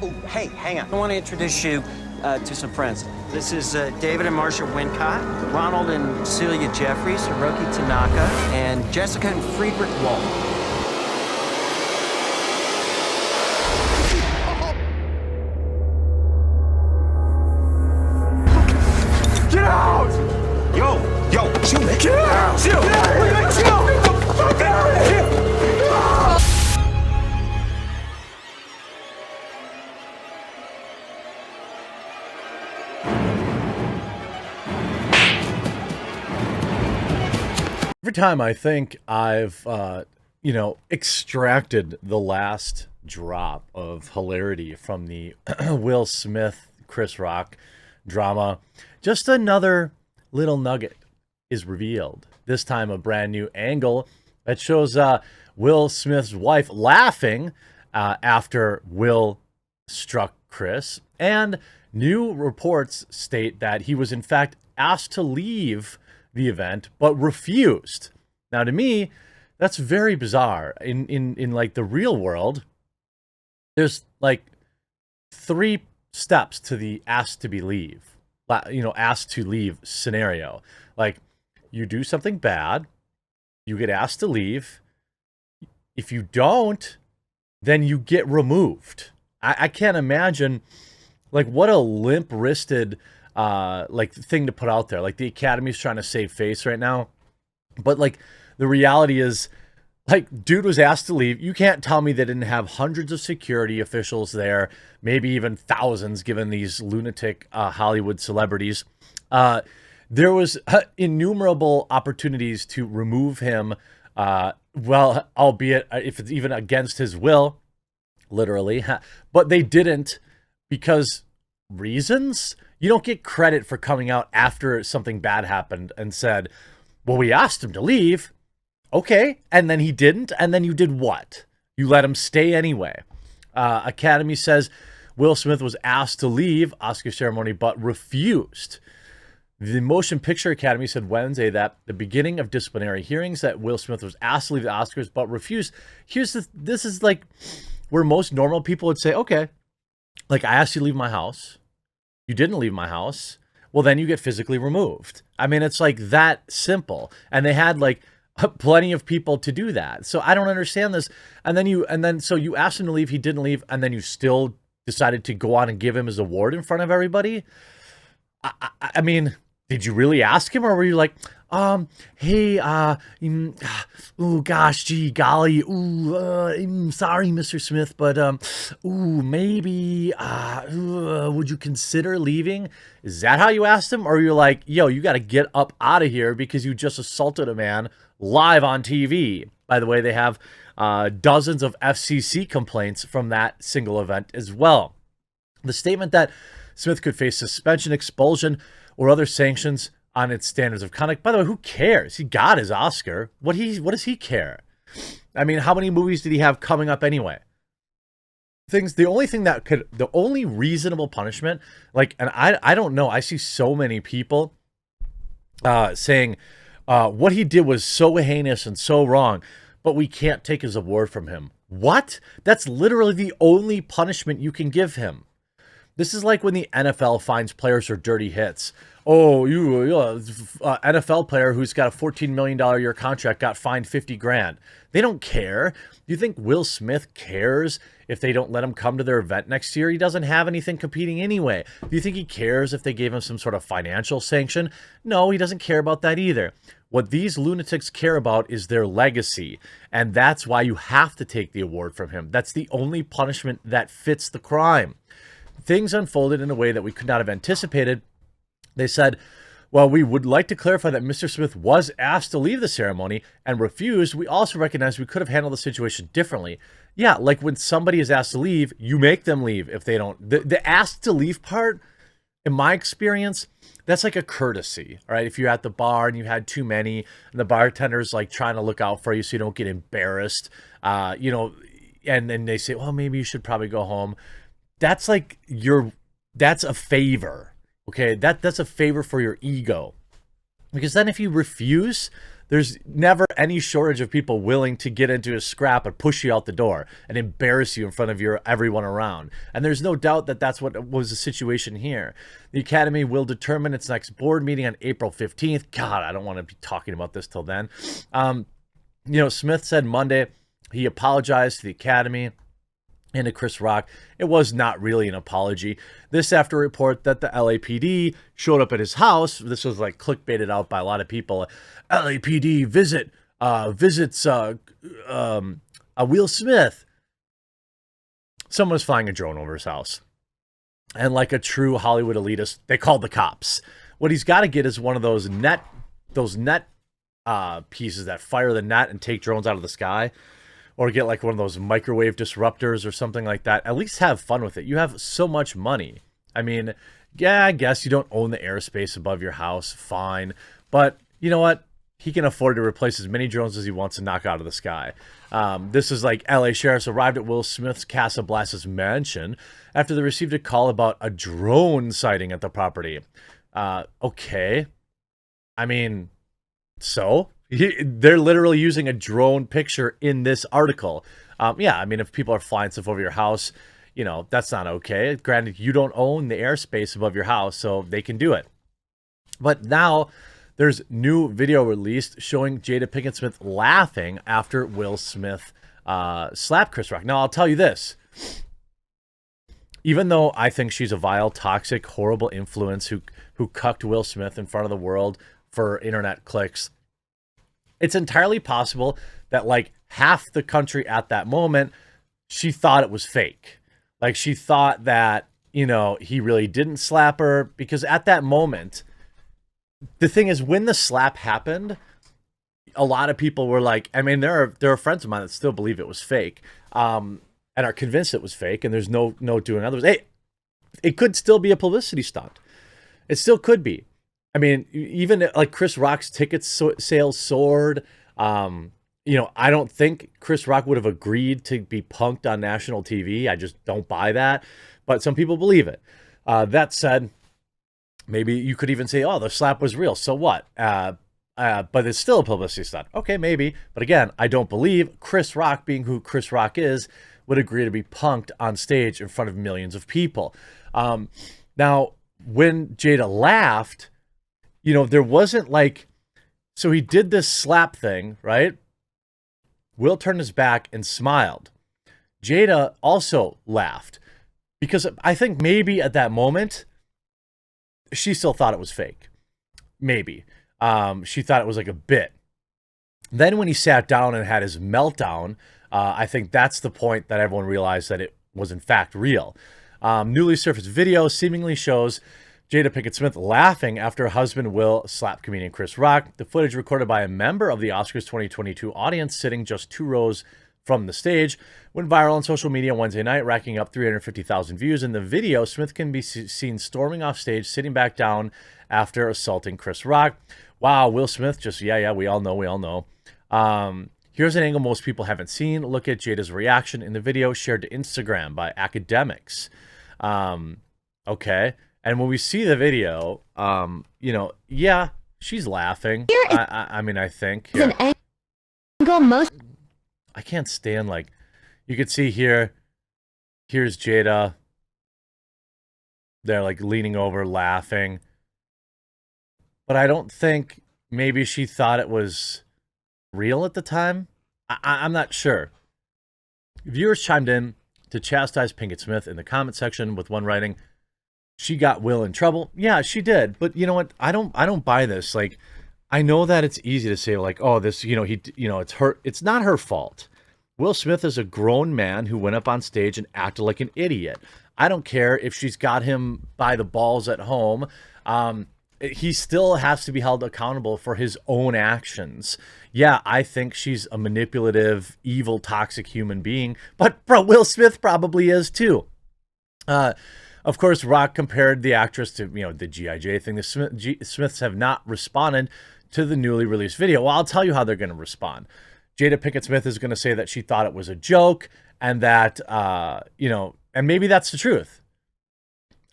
Oh, hey, hang on. I want to introduce you to some friends. This is David and Marcia Wincott, Ronald and Celia Jeffries, Hiroki Tanaka, and Jessica and Friedrich Wall. Get out! Yo, chill, man. Get out! Chill! Get out of here! Chill! Get the fuck out of here! Every time I think I've, extracted the last drop of hilarity from the Will Smith, Chris Rock drama, just another little nugget is revealed. This time a brand new angle that shows Will Smith's wife laughing after Will struck Chris. And new reports state that he was in fact asked to leave the event, but refused. Now, to me, that's very bizarre. In like the real world, there's like 3 steps to the asked to leave scenario. Like, you do something bad, you get asked to leave. If you don't, then you get removed. I can't imagine, like, what a limp-wristed thing to put out there. Like, the Academy's trying to save face right now, but like the reality is, like, dude was asked to leave. You can't tell me they didn't have hundreds of security officials there, maybe even thousands given these lunatic Hollywood celebrities. There was innumerable opportunities to remove him, albeit if it's even against his will, literally, but they didn't because reasons. You don't get credit for coming out after something bad happened and said, well, we asked him to leave. Okay. And then he didn't. And then you did what? You let him stay anyway. Academy says Will Smith was asked to leave Oscar ceremony, but refused. The Motion Picture Academy said Wednesday that the beginning of disciplinary hearings that Will Smith was asked to leave the Oscars, but refused. This is like where most normal people would say, okay, like, I asked you to leave my house. You didn't leave my house. Well, then you get physically removed. I mean, it's like that simple. And they had like plenty of people to do that. So I don't understand this. So you asked him to leave. He didn't leave. And then you still decided to go on and give him his award in front of everybody. I mean, did you really ask him, or were you like, hey, gosh, gee, golly, sorry, Mr. Smith, but, maybe, would you consider leaving? Is that how you asked him? Or you're like, yo, you got to get up out of here because you just assaulted a man live on TV. By the way, they have dozens of FCC complaints from that single event as well. The statement that Smith could face suspension, expulsion, or other sanctions on its standards of conduct. By the way, who cares? He got his Oscar. What does he care? I mean, how many movies did he have coming up anyway? The only reasonable punishment, like, and I don't know, I see so many people saying what he did was so heinous and so wrong, but we can't take his award from him. What? That's literally the only punishment you can give him. This is like when the NFL finds players for dirty hits. Oh, NFL player who's got a $14 million a year contract got fined $50,000. They don't care. Do you think Will Smith cares if they don't let him come to their event next year? He doesn't have anything competing anyway. Do you think he cares if they gave him some sort of financial sanction? No, he doesn't care about that either. What these lunatics care about is their legacy, and that's why you have to take the award from him. That's the only punishment that fits the crime. Things unfolded in a way that we could not have anticipated. They said, well, we would like to clarify that Mr. Smith was asked to leave the ceremony and refused. We also recognize we could have handled the situation differently. Yeah, like when somebody is asked to leave, you make them leave if they don't. The asked to leave part, in my experience, that's like a courtesy, all right? If you're at the bar and you had too many and the bartender's like trying to look out for you so you don't get embarrassed, and then they say, well, maybe you should probably go home. That's like that's a favor, okay? That's a favor for your ego. Because then if you refuse, There's never any shortage of people willing to get into a scrap and push you out the door and embarrass you in front of everyone around. And there's no doubt that that's what was the situation here. The Academy will determine its next board meeting on April 15th. God, I don't want to be talking about this till then. Smith said Monday he apologized to the Academy and to Chris Rock. It was not really an apology. This after a report that the LAPD showed up at his house. This was like clickbaited out by a lot of people. LAPD visits Will Smith. Someone was flying a drone over his house. And like a true Hollywood elitist, they called the cops. What he's got to get is one of those net pieces that fire the net and take drones out of the sky. Or get like one of those microwave disruptors or something like that. At least have fun with it. You have so much money. I mean, yeah, I guess you don't own the airspace above your house. Fine. But you know what? He can afford to replace as many drones as he wants to knock out of the sky. This is like LA sheriffs arrived at Will Smith's Casa Blasas mansion after they received a call about a drone sighting at the property. Okay. I mean, so? They're literally using a drone picture in this article. I mean, if people are flying stuff over your house, that's not okay. Granted, you don't own the airspace above your house, so they can do it. But now there's new video released showing Jada Pinkett-Smith laughing after Will Smith slapped Chris Rock. Now, I'll tell you this. Even though I think she's a vile, toxic, horrible influence who cucked Will Smith in front of the world for internet clicks, it's entirely possible that like half the country at that moment, she thought it was fake. Like she thought that, he really didn't slap her, because at that moment, the thing is, when the slap happened, a lot of people were like, I mean, there are friends of mine that still believe it was fake, and are convinced it was fake, and there's no doing others. Hey, it could still be a publicity stunt. It still could be. I mean, even like Chris Rock's ticket sales soared. I don't think Chris Rock would have agreed to be punked on national TV. I just don't buy that. But some people believe it. That said, maybe you could even say, oh, the slap was real. So what? But it's still a publicity stunt. Okay, maybe. But again, I don't believe Chris Rock, being who Chris Rock is, would agree to be punked on stage in front of millions of people. Now, when Jada laughed, there wasn't like, so he did this slap thing, right? Will turned his back and smiled. Jada also laughed, because I think maybe at that moment, she still thought it was fake. Maybe. She thought it was like a bit. Then when he sat down and had his meltdown, I think that's the point that everyone realized that it was in fact real. Newly surfaced video seemingly shows Jada Pinkett-Smith laughing after her husband Will slapped comedian Chris Rock. The footage recorded by a member of the Oscars 2022 audience sitting just 2 rows from the stage went viral on social media Wednesday night, racking up 350,000 views. In the video, Smith can be seen storming off stage, sitting back down after assaulting Chris Rock. Wow, Will Smith just, we all know. Here's an angle most people haven't seen. Look at Jada's reaction in the video shared to Instagram by academics. Okay. And when we see the video, she's laughing. I think. Yeah. An angle most. I can't stand, like, you could see here's Jada. They're like leaning over, laughing. But I don't think maybe she thought it was real at the time. I'm not sure. Viewers chimed in to chastise Pinkett-Smith in the comment section, with one writing, "She got Will in trouble." Yeah, she did. But you know what? I don't buy this. Like, I know that it's easy to say, like, oh, this, it's not her fault. Will Smith is a grown man who went up on stage and acted like an idiot. I don't care if she's got him by the balls at home. He still has to be held accountable for his own actions. Yeah, I think she's a manipulative, evil, toxic human being, but Will Smith probably is too. Of course, Rock compared the actress to, the G.I. Jane thing. The Smiths have not responded to the newly released video. Well, I'll tell you how they're going to respond. Jada Pinkett-Smith is going to say that she thought it was a joke, and that, and maybe that's the truth.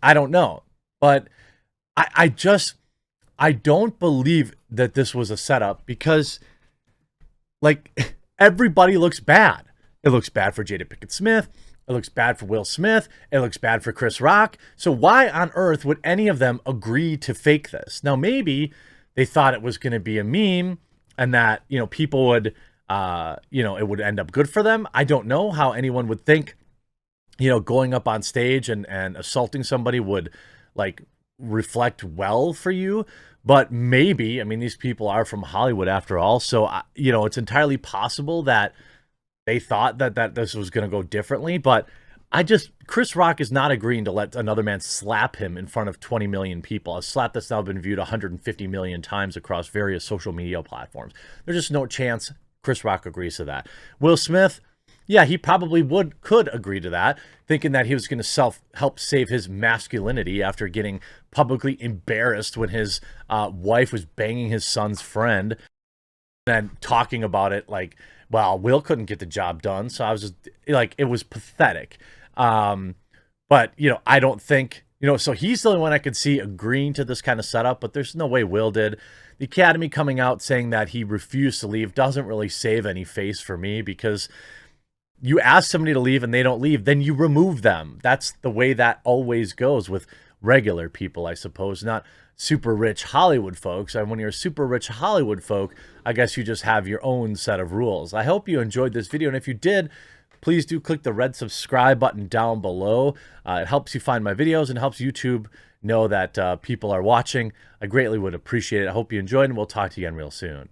I don't know. But I just, I don't believe that this was a setup because, like, everybody looks bad. It looks bad for Jada Pinkett-Smith. It looks bad for Will Smith. It looks bad for Chris Rock. So why on earth would any of them agree to fake this? Now, maybe they thought it was going to be a meme and that, you know, people would, you know, it would end up good for them. I don't know how anyone would think, you know, going up on stage and assaulting somebody would, like, reflect well for you. But maybe, I mean, these people are from Hollywood after all. So, you know, it's entirely possible that they thought that this was going to go differently. But Chris Rock is not agreeing to let another man slap him in front of 20 million people. A slap that's now been viewed 150 million times across various social media platforms. There's just no chance Chris Rock agrees to that. Will Smith, yeah, he probably could agree to that, thinking that he was going to help save his masculinity after getting publicly embarrassed when his wife was banging his son's friend, and talking about it like, well, Will couldn't get the job done. So I was just like, it was pathetic. But, you know, I don't think, you know, so he's the only one I could see agreeing to this kind of setup, but there's no way Will did. The Academy coming out saying that he refused to leave doesn't really save any face for me, because you ask somebody to leave and they don't leave, then you remove them. That's the way that always goes with regular people, I suppose, not super rich Hollywood folks. And when you're super rich Hollywood folk, I guess you just have your own set of rules. I hope you enjoyed this video. And if you did, please do click the red subscribe button down below. It helps you find my videos and helps YouTube know that people are watching. I greatly would appreciate it. I hope you enjoyed, and we'll talk to you again real soon.